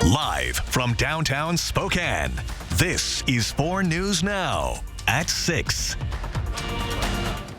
Live from downtown Spokane, this is 4 News Now at 6.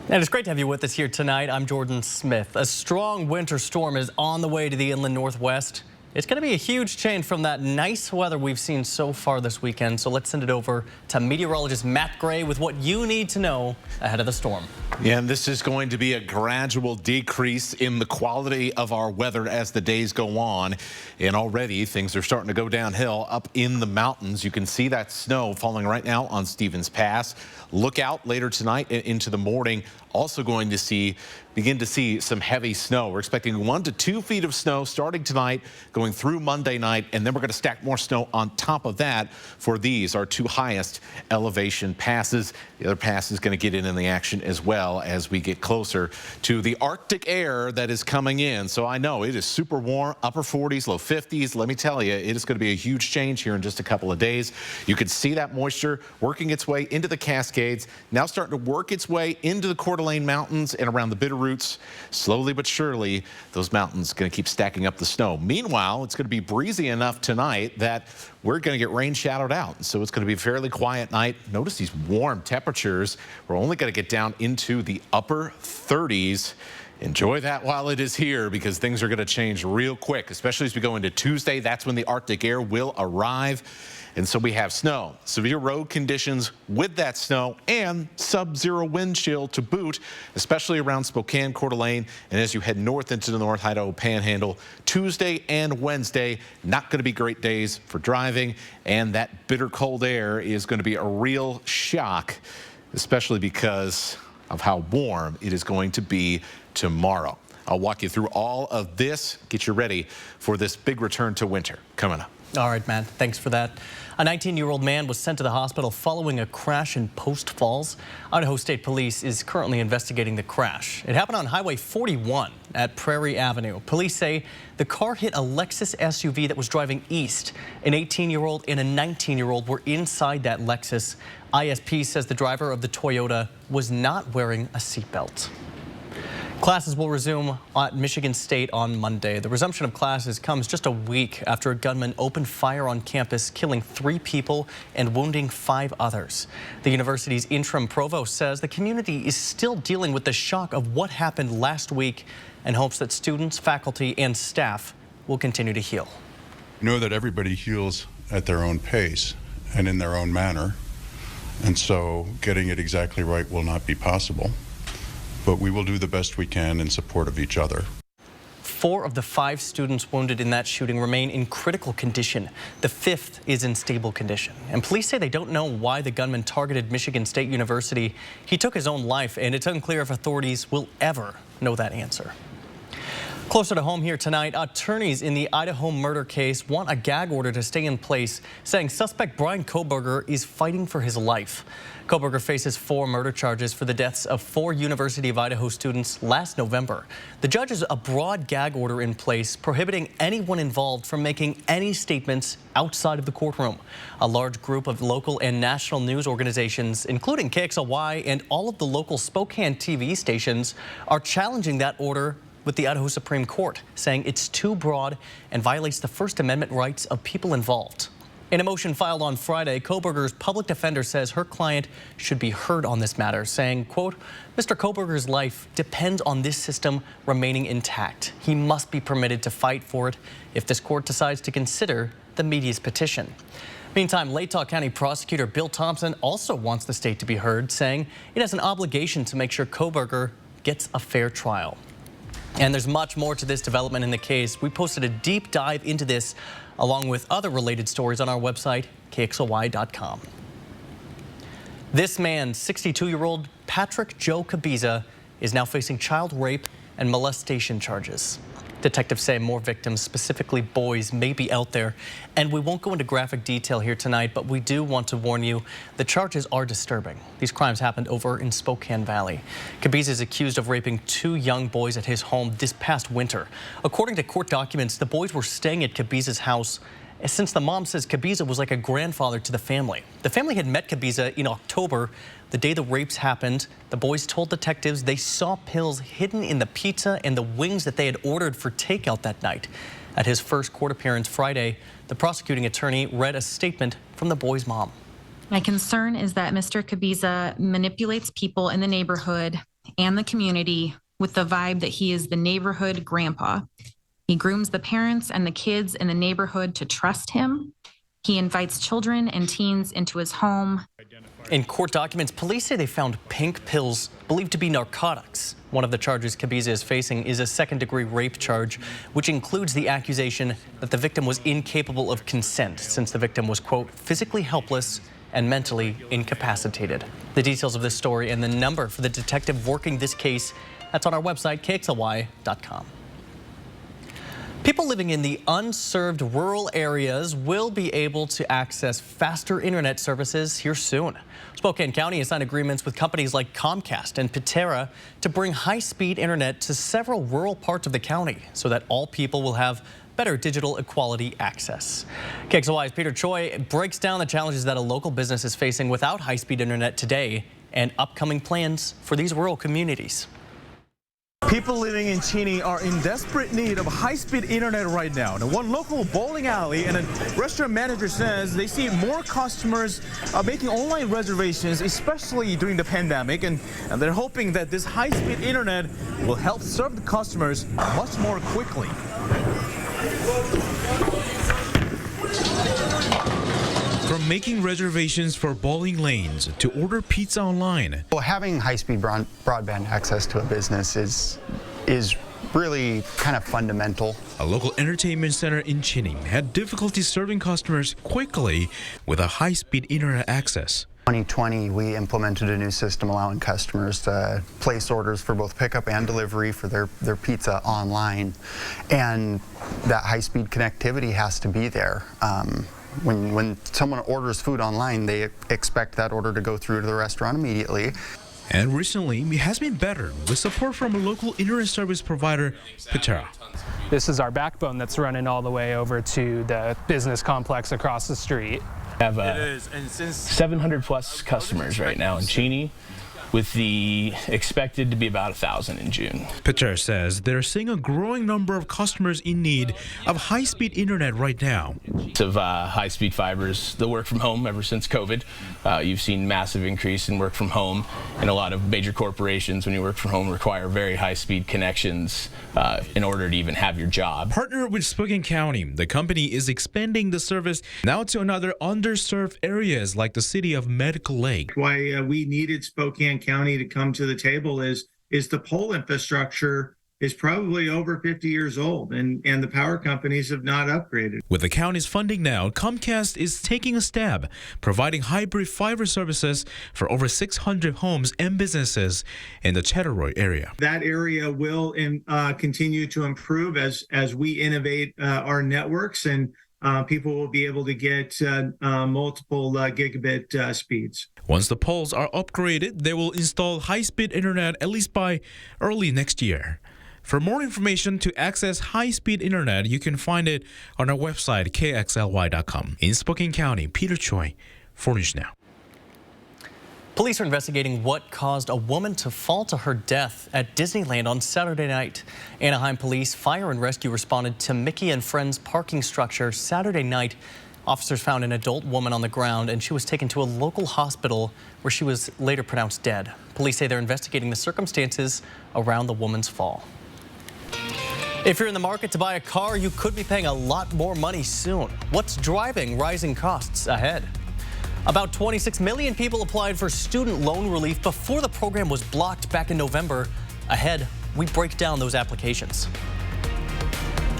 And it's great to have you with us here tonight. I'm Jordan Smith. A strong winter storm is on the way to the inland northwest. It's going to be a huge change from that nice weather we've seen so far this weekend. So let's send it over to meteorologist Matt Gray with what you need to know ahead of the storm. Yeah, and this is going to be a gradual decrease in the quality of our weather as the days go on. And already things are starting to go downhill up in the mountains. You can see that snow falling right now on Stevens Pass. Look out later tonight and into the morning. Also going to begin to see some heavy snow. We're expecting 1 to 2 feet of snow starting tonight, going through Monday night, and then we're going to stack more snow on top of that for these, our 2 highest elevation passes. The other pass is going to get in the action as well as we get closer to the Arctic air that is coming in. So I know it is super warm, upper 40s, low 50s. Let me tell you, it is going to be a huge change here in just a couple of days. You can see that moisture working its way into the Cascades, now starting to work its way into the Coeur d'Alene Mountains and around the Bitterroots. Slowly but surely, those mountains going to keep stacking up the snow. Meanwhile, it's going to be breezy enough tonight that we're going to get rain shadowed out. So it's going to be a fairly quiet night. Notice these warm temperatures. We're only going to get down into the upper 30s. Enjoy that while it is here, because things are going to change real quick, especially as we go into Tuesday. That's when the Arctic air will arrive. And so we have snow, severe road conditions with that snow, and sub-zero wind chill to boot, especially around Spokane, Coeur d'Alene, and as you head north into the North Idaho Panhandle. Tuesday and Wednesday, not going to be great days for driving, and that bitter cold air is going to be a real shock, especially because of how warm it is going to be tomorrow. I'll walk you through all of this, get you ready for this big return to winter coming up. All right, man. Thanks for that. A 19-year-old man was sent to the hospital following a crash in Post Falls. Idaho State Police is currently investigating the crash. It happened on Highway 41 at Prairie Avenue. Police say the car hit a Lexus SUV that was driving east. An 18-year-old and a 19-year-old were inside that Lexus. ISP says the driver of the Toyota was not wearing a seatbelt. Classes will resume at Michigan State on Monday. The resumption of classes comes just a week after a gunman opened fire on campus, killing 3 people and wounding 5 others. The university's interim provost says the community is still dealing with the shock of what happened last week and hopes that students, faculty, and staff will continue to heal. Know that everybody heals at their own pace and in their own manner, and so getting it exactly right will not be possible. But we will do the best we can in support of each other. 4 of the 5 students wounded in that shooting remain in critical condition. The 5th is in stable condition. And police say they don't know why the gunman targeted Michigan State University. He took his own life, and it's unclear if authorities will ever know that answer. Closer to home here tonight, attorneys in the Idaho murder case want a gag order to stay in place, saying suspect Bryan Kohberger is fighting for his life. Kohberger faces 4 murder charges for the deaths of 4 University of Idaho students last November. The judge has a broad gag order in place prohibiting anyone involved from making any statements outside of the courtroom. A large group of local and national news organizations, including KXLY and all of the local Spokane TV stations, are challenging that order with the Idaho Supreme Court, saying it's too broad and violates the First Amendment rights of people involved. In a motion filed on Friday, Kohberger's public defender says her client should be heard on this matter, saying, quote, Mr. Kohberger's life depends on this system remaining intact. He must be permitted to fight for it if this court decides to consider the media's petition. Meantime, Latah County Prosecutor Bill Thompson also wants the state to be heard, saying it has an obligation to make sure Kohberger gets a fair trial. And there's much more to this development in the case. We posted a deep dive into this along with other related stories on our website, KXLY.com. This man, 62-year-old Patrick Joe Kabiza, is now facing child rape and molestation charges. Detectives say more victims, specifically boys, may be out there. And we won't go into graphic detail here tonight, but we do want to warn you the charges are disturbing. These crimes happened over in Spokane Valley. Kabiza is accused of raping 2 young boys at his home this past winter. According to court documents, the boys were staying at Kabiza's house since the mom says Kabiza was like a grandfather to the family. The family had met Kabiza in October. The day the rapes happened, the boys told detectives they saw pills hidden in the pizza and the wings that they had ordered for takeout that night. At his first court appearance Friday, the prosecuting attorney read a statement from the boy's mom. My concern is that Mr. Kabiza manipulates people in the neighborhood and the community with the vibe that he is the neighborhood grandpa. He grooms the parents and the kids in the neighborhood to trust him. He invites children and teens into his home. In court documents, police say they found pink pills believed to be narcotics. One of the charges Kabiza is facing is a second-degree rape charge, which includes the accusation that the victim was incapable of consent since the victim was, quote, physically helpless and mentally incapacitated. The details of this story and the number for the detective working this case, that's on our website, kxly.com. People living in the unserved rural areas will be able to access faster internet services here soon. Spokane County has signed agreements with companies like Comcast and Pitera to bring high-speed internet to several rural parts of the county so that all people will have better digital equality access. KXLY's Peter Choi breaks down the challenges that a local business is facing without high-speed internet today and upcoming plans for these rural communities. People living in Cheney are in desperate need of high-speed internet right now. Now, one local bowling alley and a restaurant manager says they see more customers making online reservations, especially during the pandemic, and they're hoping that this high-speed internet will help serve the customers much more quickly. From making reservations for bowling lanes to order pizza online. Well, having high-speed broadband access to a business is really kind of fundamental. A local entertainment center in Cheney had difficulty serving customers quickly with a high-speed internet access. 2020, we implemented a new system allowing customers to place orders for both pickup and delivery for their pizza online. And that high-speed connectivity has to be there. When someone orders food online, they expect that order to go through to the restaurant immediately. And recently, it has been better with support from a local internet service provider, Pitera. This is our backbone that's running all the way over to the business complex across the street. We have 700 plus customers right now in Cheney, with the expected to be about 1,000 in June. Pitera says they're seeing a growing number of customers in need of high-speed internet right now. Of high-speed fibers, the work from home ever since COVID. You've seen massive increase in work from home, and a lot of major corporations, when you work from home, require very high-speed connections in order to even have your job. Partner with Spokane County, the company is expanding the service now to another underserved areas like the city of Medical Lake. Why we needed Spokane County to come to the table is the pole infrastructure is probably over 50 years old, and the power companies have not upgraded. With the county's funding now, Comcast is taking a stab, providing hybrid fiber services for over 600 homes and businesses in the Chattaroy area. That area will continue to improve as we innovate our networks, and people will be able to get multiple gigabit speeds. Once the poles are upgraded, they will install high-speed internet at least by early next year. For more information to access high-speed internet, you can find it on our website, kxly.com. In Spokane County, Peter Choi, 4 News Now. Police are investigating what caused a woman to fall to her death at Disneyland on Saturday night. Anaheim Police Fire and Rescue responded to Mickey and Friends parking structure Saturday night. Officers found an adult woman on the ground, and she was taken to a local hospital where she was later pronounced dead. Police say they're investigating the circumstances around the woman's fall. If you're in the market to buy a car, you could be paying a lot more money soon. What's driving rising costs ahead? About 26 million people applied for student loan relief before the program was blocked back in November. Ahead, we break down those applications.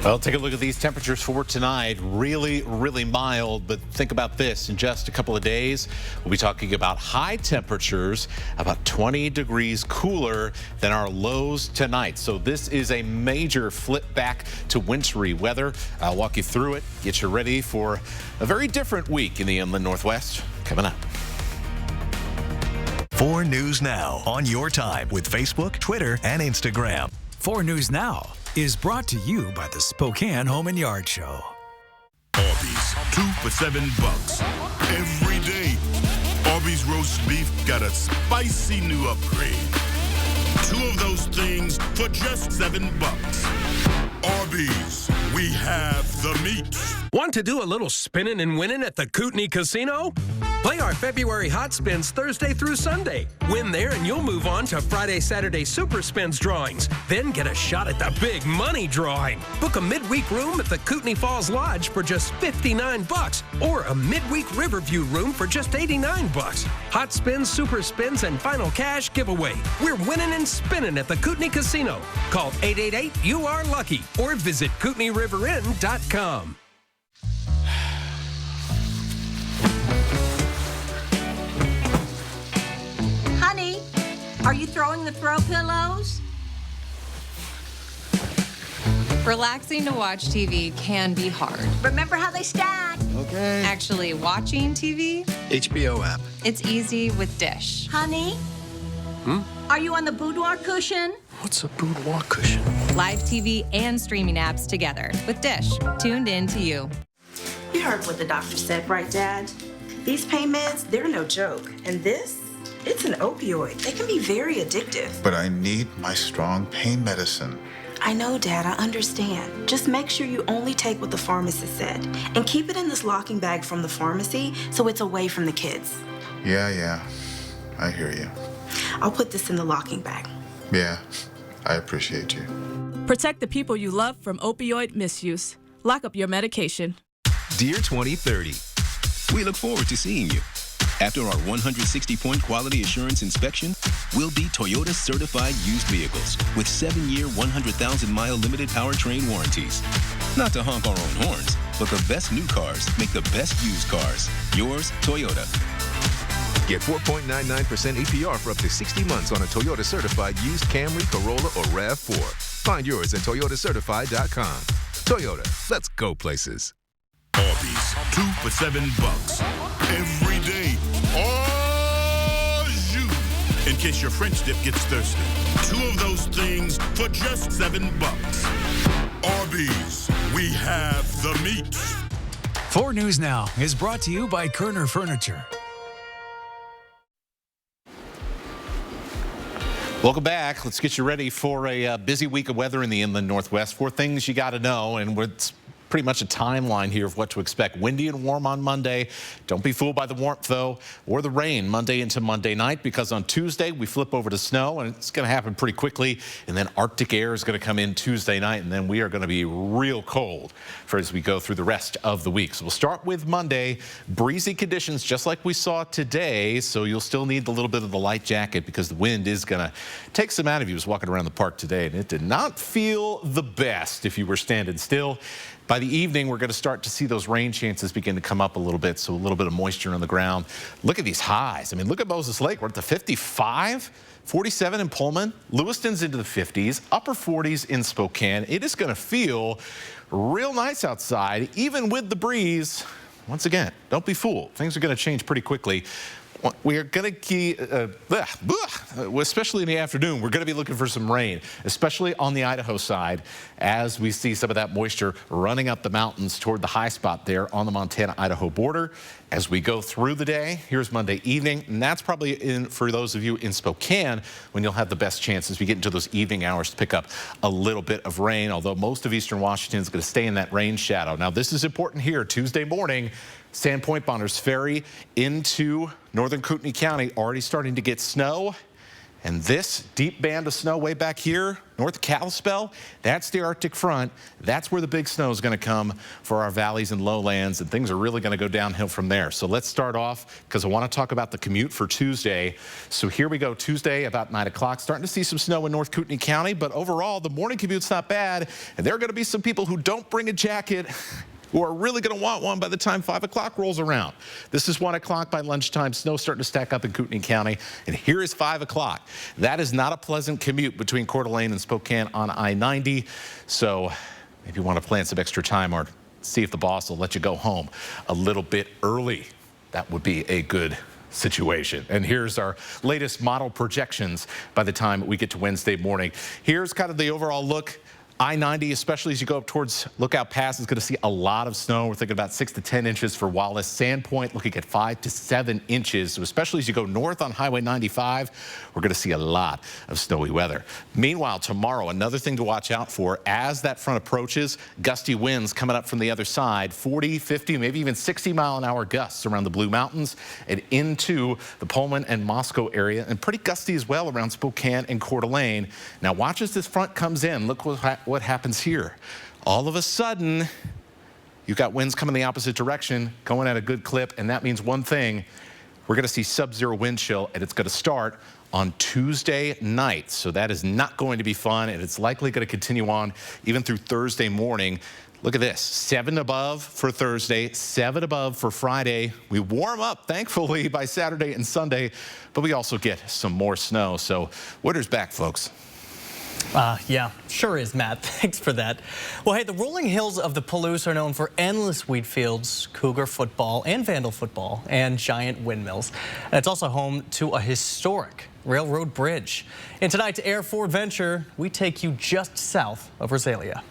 Well, take a look at these temperatures for tonight. Really, really mild, but think about this. In just a couple of days, we'll be talking about high temperatures, about 20 degrees cooler than our lows tonight. So this is a major flip back to wintry weather. I'll walk you through it, get you ready for a very different week in the inland Northwest. Coming up. 4 News Now on your time with Facebook, Twitter, and Instagram. 4 News Now is brought to you by the Spokane Home and Yard Show. Arby's, 2 for $7 every day. Arby's roast beef got a spicy new upgrade. 2 of those things for just $7. Arby's, we have the meat. Want to do a little spinning and winning at the Kootenai Casino? Play our February Hot Spins Thursday through Sunday. Win there and you'll move on to Friday, Saturday Super Spins drawings. Then get a shot at the big money drawing. Book a midweek room at the Kootenai Falls Lodge for just $59 or a midweek Riverview room for just $89. Hot Spins, Super Spins, and Final Cash giveaway. We're winning and spinning at the Kootenai Casino. Call 888-YOU-ARE-LUCKY or visit KootenaiRiverInn.com. Honey, are you throwing the throw pillows? Relaxing to watch TV can be hard. Remember how they stack. Okay. Actually, watching TV? HBO app. It's easy with Dish. Honey, are you on the boudoir cushion? What's a boudoir cushion? Live TV and streaming apps together with Dish, tuned in to you. You heard what the doctor said, right, Dad? These pain meds, they're no joke. And this? It's an opioid. They can be very addictive. But I need my strong pain medicine. I know, Dad, I understand. Just make sure you only take what the pharmacist said. And keep it in this locking bag from the pharmacy so it's away from the kids. Yeah. I hear you. I'll put this in the locking bag. Yeah, I appreciate you. Protect the people you love from opioid misuse. Lock up your medication. Dear 2030, we look forward to seeing you. After our 160-point quality assurance inspection, we'll be Toyota certified used vehicles with 7-year, 100,000-mile limited powertrain warranties. Not to honk our own horns, but the best new cars make the best used cars. Yours, Toyota. Get 4.99% APR for up to 60 months on a Toyota certified used Camry, Corolla, or RAV4. Find yours at toyotacertified.com. Toyota, let's go places. Arby's, 2 for $7 every day. All you. In case your French dip gets thirsty. 2 of those things for just $7. Arby's, we have the meat. 4 News Now is brought to you by Kerner Furniture. Welcome back. Let's get you ready for a busy week of weather in the inland Northwest. 4 things you got to know, and it's pretty much a timeline here of what to expect. Windy and warm on Monday. Don't be fooled by the warmth, though, or the rain Monday into Monday night, because on Tuesday we flip over to snow, and it's going to happen pretty quickly. And then Arctic air is going to come in Tuesday night, and then we are going to be real cold as we go through the rest of the week. So we'll start with Monday. Breezy conditions, just like we saw today. So you'll still need a little bit of the light jacket because the wind is going to take some out of you. I was walking around the park today, and it did not feel the best if you were standing still. By the evening, we're going to start to see those rain chances begin to come up a little bit, so a little bit of moisture on the ground. Look at these highs. I mean, look at Moses Lake. We're at the 55, 47 in Pullman. Lewiston's into the 50s, upper 40s in Spokane. It is going to feel real nice outside, even with the breeze. Once again, don't be fooled. Things are going to change pretty quickly. We are going to keep, especially in the afternoon, we're going to be looking for some rain, especially on the Idaho side, as we see some of that moisture running up the mountains toward the high spot there on the Montana-Idaho border. As we go through the day, here's Monday evening, and that's probably for those of you in Spokane when you'll have the best chance as we get into those evening hours to pick up a little bit of rain, although most of eastern Washington is going to stay in that rain shadow. Now, this is important here. Tuesday morning, Sandpoint Bonners Ferry into northern Kootenai County already starting to get snow. And this deep band of snow way back here, north of Kalispell, that's the Arctic front. That's where the big snow is going to come for our valleys and lowlands, and things are really going to go downhill from there. So let's start off, because I want to talk about the commute for Tuesday. So here we go, Tuesday about 9 o'clock, starting to see some snow in North Kootenai County, but overall the morning commute's not bad, and there are going to be some people who don't bring a jacket who are really going to want one by the time 5 o'clock rolls around. This is 1 o'clock by lunchtime. Snow starting to stack up in Kootenai County. And here is 5 o'clock. That is not a pleasant commute between Coeur d'Alene and Spokane on I-90. So maybe you want to plan some extra time or see if the boss will let you go home a little bit early. That would be a good situation. And here's our latest model projections by the time we get to Wednesday morning. Here's kind of the overall look I-90, especially as you go up towards Lookout Pass, is going to see a lot of snow. We're thinking about 6 to 10 inches for Wallace. Sandpoint looking at 5 to 7 inches. So especially as you go north on Highway 95, we're going to see a lot of snowy weather. Meanwhile, tomorrow, another thing to watch out for as that front approaches, gusty winds coming up from the other side, 40, 50, maybe even 60-mile-an-hour gusts around the Blue Mountains and into the Pullman and Moscow area, and pretty gusty as well around Spokane and Coeur d'Alene. Now watch as this front comes in. Look what happens here. All of a sudden, you've got winds coming the opposite direction, going at a good clip, and that means one thing. We're going to see sub-zero wind chill, and it's going to start on Tuesday night. So that is not going to be fun, and it's likely going to continue on even through Thursday morning. Look at this, 7 above for Thursday, 7 above for Friday. We warm up, thankfully, by Saturday and Sunday, but we also get some more snow. So winter's back, folks. Yeah, sure is, Matt. Thanks for that. Well, hey, the rolling hills of the Palouse are known for endless wheat fields, cougar football, and vandal football, and giant windmills. And it's also home to a historic railroad bridge. In tonight's Air Forward Venture, we take you just south of Rosalia.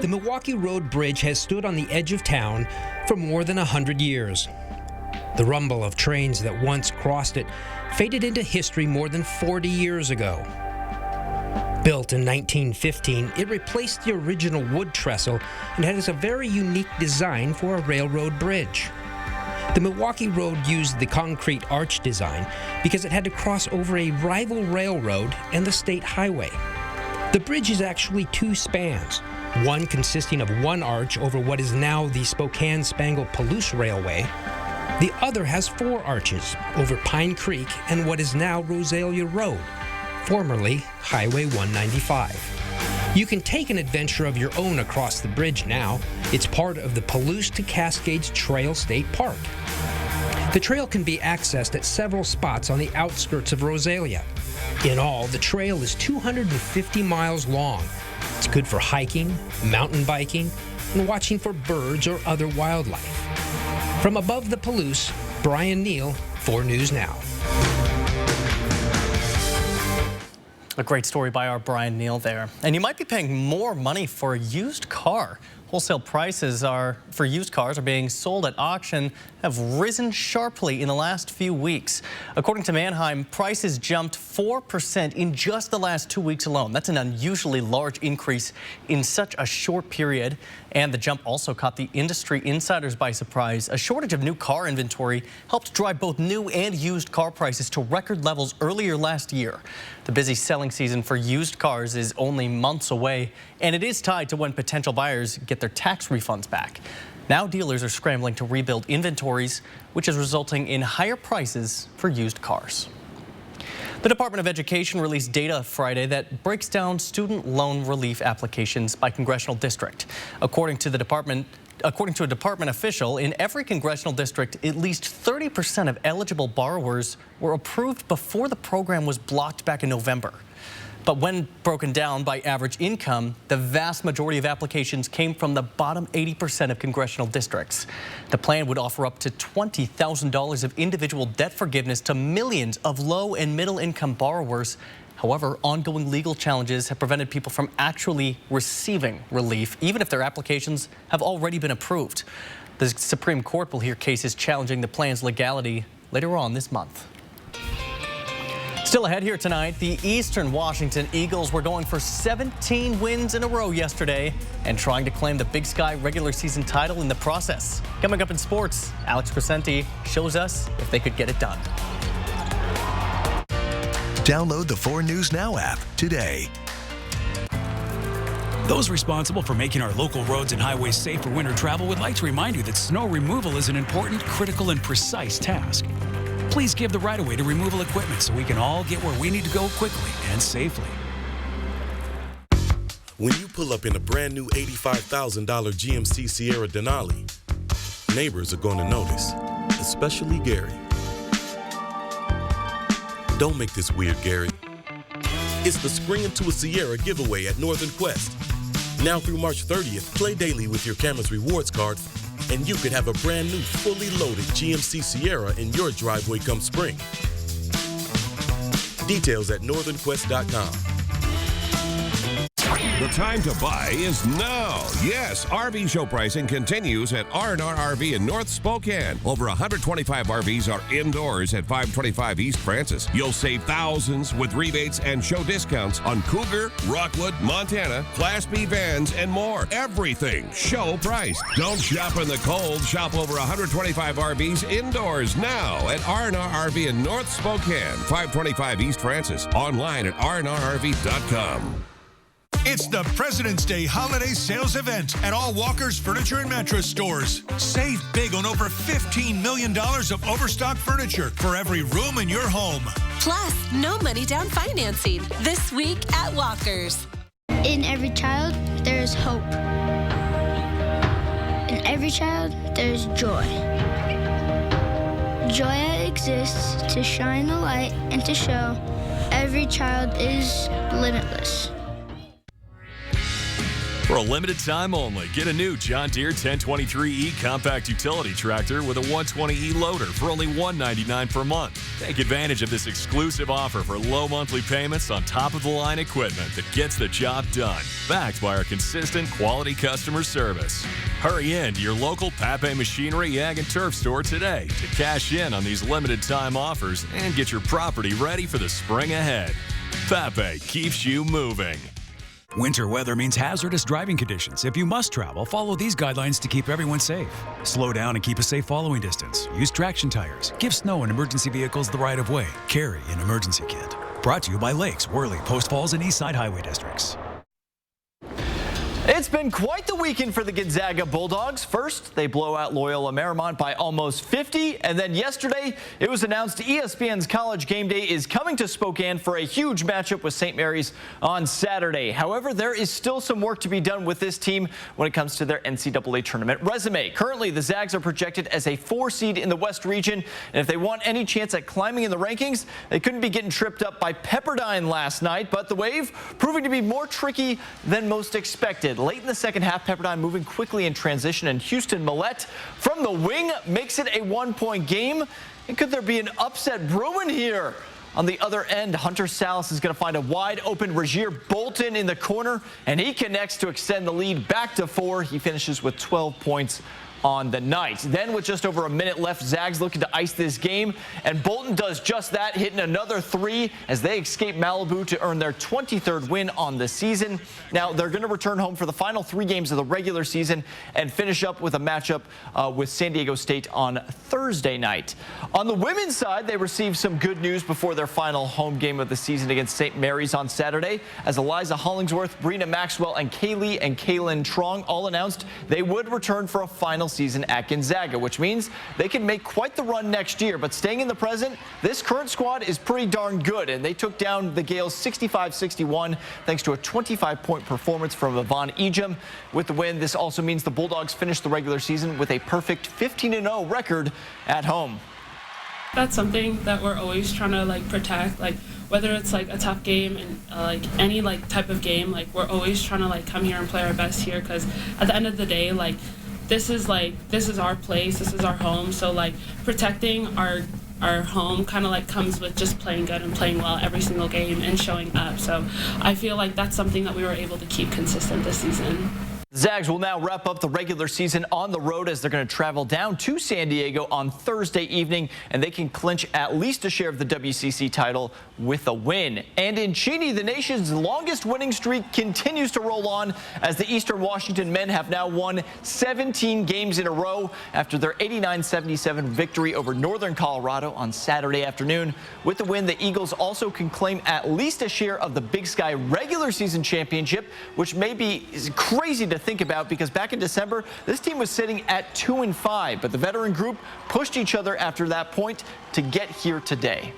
The Milwaukee Road Bridge has stood on the edge of town for more than 100 years. The rumble of trains that once crossed it faded into history more than 40 years ago. Built in 1915, it replaced the original wood trestle and has a very unique design for a railroad bridge. The Milwaukee Road used the concrete arch design because it had to cross over a rival railroad and the state highway. The bridge is actually 2 spans, one consisting of 1 arch over what is now the Spokane-Spangle-Palouse Railway. The other has 4 arches over Pine Creek and what is now Rosalia Road, formerly Highway 195. You can take an adventure of your own across the bridge now. It's part of the Palouse to Cascades Trail State Park. The trail can be accessed at several spots on the outskirts of Rosalia. In all, the trail is 250 miles long. It's good for hiking, mountain biking, and watching for birds or other wildlife. From above the Palouse, Brian Neal, 4 News Now. A great story by our Brian Neal there. And you might be paying more money for a used car. Wholesale prices for used cars are being sold at auction have risen sharply in the last few weeks. According to Manheim, prices jumped 4% in just the last 2 weeks alone. That's an unusually large increase in such a short period. And the jump also caught the industry insiders by surprise. A shortage of new car inventory helped drive both new and used car prices to record levels earlier last year. The busy selling season for used cars is only months away, and it is tied to when potential buyers get their tax refunds back. Now dealers are scrambling to rebuild inventories, which is resulting in higher prices for used cars. The Department of Education released data Friday that breaks down student loan relief applications by congressional district. According to a department official, in every congressional district, at least 30% of eligible borrowers were approved before the program was blocked back in November. But when broken down by average income, the vast majority of applications came from the bottom 80% of congressional districts. The plan would offer up to $20,000 of individual debt forgiveness to millions of low and middle income borrowers. However, ongoing legal challenges have prevented people from actually receiving relief, even if their applications have already been approved. The Supreme Court will hear cases challenging the plan's legality later on this month. Still ahead here tonight, the Eastern Washington Eagles were going for 17 wins in a row yesterday and trying to claim the Big Sky regular season title in the process. Coming up in sports, Alex Crescenti shows us if they could get it done. Download the 4 News Now app today. Those responsible for making our local roads and highways safe for winter travel would like to remind you that snow removal is an important, critical, and precise task. Please give the right-of-way to removal equipment so we can all get where we need to go quickly and safely. When you pull up in a brand new $85,000 GMC Sierra Denali, neighbors are going to notice, especially Gary. Don't make this weird, Gary. It's the Spring Into a Sierra giveaway at Northern Quest. Now through March 30th, play daily with your Cameras Rewards card, and you could have a brand new, fully loaded GMC Sierra in your driveway come spring. Details at northernquest.com. The time to buy is now. Yes, RV show pricing continues at R&R RV in North Spokane. Over 125 RVs are indoors at 525 East Francis. You'll save thousands with rebates and show discounts on Cougar, Rockwood, Montana, Class B vans, and more. Everything show price. Don't shop in the cold. Shop over 125 RVs indoors now at R&R RV in North Spokane, 525 East Francis. Online at rnrrv.com. It's the President's Day holiday sales event at all Walker's Furniture and Mattress stores. Save big on over $15 million of overstock furniture for every room in your home. Plus, no money down financing this week at Walker's. In every child, there is hope. In every child, there is joy. Joy exists to shine the light and to show every child is limitless. For a limited time only, get a new John Deere 1023E compact utility tractor with a 120E loader for only $199 per month. Take advantage of this exclusive offer for low monthly payments on top-of-the-line equipment that gets the job done, backed by our consistent quality customer service. Hurry in to your local Pape Machinery Ag and Turf store today to cash in on these limited time offers and get your property ready for the spring ahead. Pape keeps you moving. Winter weather means hazardous driving conditions. If you must travel, follow these guidelines to keep everyone safe. Slow down and keep a safe following distance. Use traction tires. Give snow and emergency vehicles the right of way. Carry an emergency kit. Brought to you by Lakes, Worley, Post Falls, and Eastside Highway Districts. It's been quite the weekend for the Gonzaga Bulldogs. First, they blow out Loyola Marymount by almost 50, and then yesterday it was announced ESPN's College Game Day is coming to Spokane for a huge matchup with St. Mary's on Saturday. However, there is still some work to be done with this team when it comes to their NCAA tournament resume. Currently, the Zags are projected as a 4 seed in the West region, and if they want any chance at climbing in the rankings, they couldn't be getting tripped up by Pepperdine last night, but the Wave proving to be more tricky than most expected. Late in the second half, Pepperdine moving quickly in transition, and Houston Millette from the wing makes it a 1-point game. And could there be an upset brewing here? On the other end, Hunter Salas is going to find a wide open Regier Bolton in the corner, and he connects to extend the lead back to 4. He finishes with 12 points on the night. Then with just over a minute left, Zags looking to ice this game, and Bolton does just that, hitting another 3 as they escape Malibu to earn their 23rd win on the season. Now they're going to return home for the final 3 games of the regular season and finish up with a matchup with San Diego State on Thursday night. On the women's side, they received some good news before their final home game of the season against St. Mary's on Saturday, as Eliza Hollingsworth, Brina Maxwell, and Kaylee and Kaylin Trong all announced they would return for a final season at Gonzaga, which means they can make quite the run next year. But staying in the present, this current squad is pretty darn good, and they took down the Gales 65-61 thanks to a 25-point performance from Yvonne Ejim. With the win, this also means the Bulldogs finished the regular season with a perfect 15-0 record at home. That's something that we're always trying to protect, whether it's a tough game and any type of game, we're always trying to come here and play our best here, because at the end of the day, this is our place, this is our home. So protecting our home kind of comes with just playing good and playing well every single game and showing up. So I feel like that's something that we were able to keep consistent this season. Zags will now wrap up the regular season on the road as they're going to travel down to San Diego on Thursday evening, and they can clinch at least a share of the WCC title with a win. And in Cheney, the nation's longest winning streak continues to roll on as the Eastern Washington men have now won 17 games in a row after their 89-77 victory over Northern Colorado on Saturday afternoon. With the win, the Eagles also can claim at least a share of the Big Sky regular season championship, which may be crazy to think about because back in December, this team was sitting at 2-5, but the veteran group pushed each other after that point to get here today.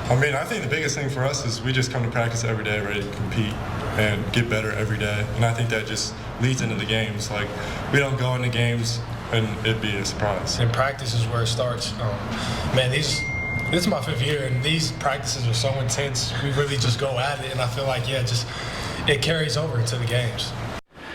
I think the biggest thing for us is we just come to practice every day ready to compete and get better every day. And I think that just leads into the games. We don't go into games and it'd be a surprise. And practice is where it starts. This is my 5th year, and these practices are so intense. We really just go at it, and I feel like, it carries over into the games.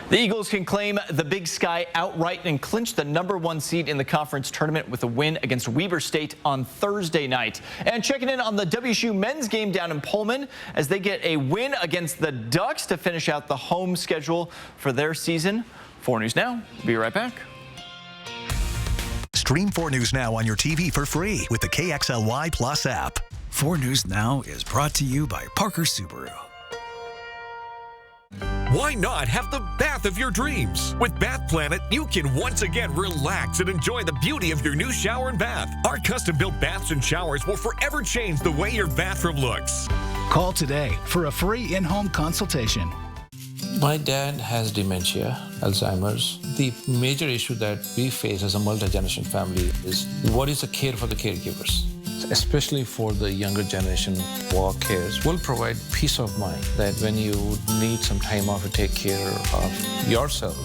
The Eagles can claim the Big Sky outright and clinch the #1 seed in the conference tournament with a win against Weber State on Thursday night. And checking in on the WSU men's game down in Pullman as they get a win against the Ducks to finish out the home schedule for their season. 4 News Now. Be right back. Stream 4 News Now on your TV for free with the KXLY Plus app. 4 News Now is brought to you by Parker Subaru. Why not have the bath of your dreams? With Bath Planet, you can once again relax and enjoy the beauty of your new shower and bath. Our custom-built baths and showers will forever change the way your bathroom looks. Call today for a free in-home consultation. My dad has dementia, Alzheimer's. The major issue that we face as a multi-generation family is what is the care for the caregivers? Especially for the younger generation, Walk Cares will provide peace of mind that when you need some time off to take care of yourself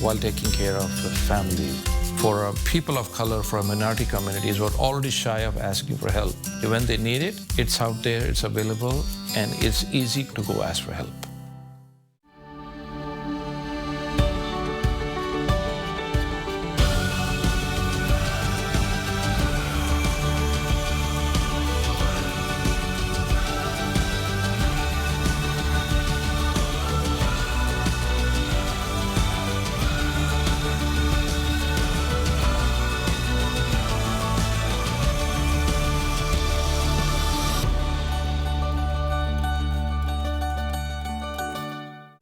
while taking care of the family. For people of color, for minority communities who are already shy of asking for help, when they need it, it's out there, it's available, and it's easy to go ask for help.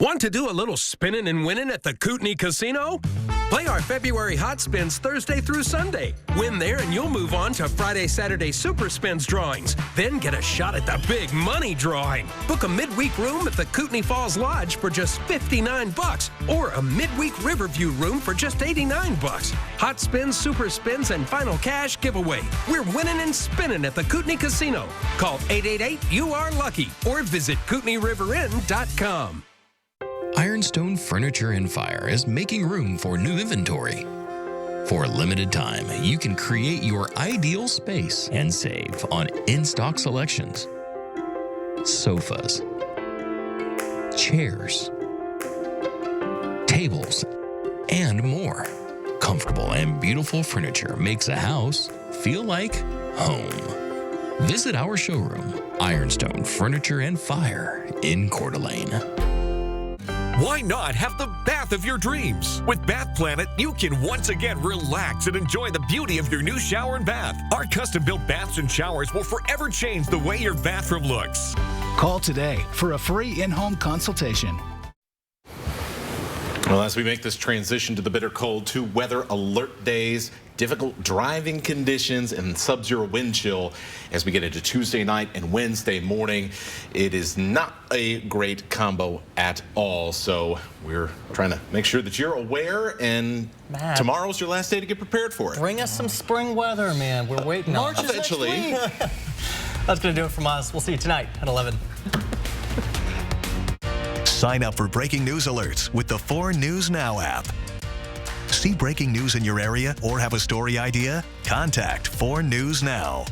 Want to do a little spinning and winning at the Kootenai Casino? Play our February Hot Spins Thursday through Sunday. Win there and you'll move on to Friday, Saturday Super Spins drawings. Then get a shot at the big money drawing. Book a midweek room at the Kootenai Falls Lodge for just $59 or a midweek Riverview room for just $89. Hot Spins, Super Spins, and Final Cash giveaway. We're winning and spinning at the Kootenai Casino. Call 888-YOU-ARE-LUCKY or visit KootenaiRiverInn.com. Ironstone Furniture and Fire is making room for new inventory. For a limited time, you can create your ideal space and save on in-stock selections. Sofas, chairs, tables, and more. Comfortable and beautiful furniture makes a house feel like home. Visit our showroom, Ironstone Furniture and Fire in Coeur d'Alene. Why not have the bath of your dreams? With Bath Planet, you can once again relax and enjoy the beauty of your new shower and bath. Our custom-built baths and showers will forever change the way your bathroom looks. Call today for a free in-home consultation. Well, as we make this transition to the bitter cold, 2 weather alert days, difficult driving conditions, and sub-zero wind chill as we get into Tuesday night and Wednesday morning. It is not a great combo at all, so we're trying to make sure that you're aware, and tomorrow's your last day to get prepared for it. Bring us some spring weather, man. We're waiting on it. March eventually. That's going to do it from us. We'll see you tonight at 11. Sign up for breaking news alerts with the 4 News Now app. See breaking news in your area or have a story idea? Contact 4 News Now.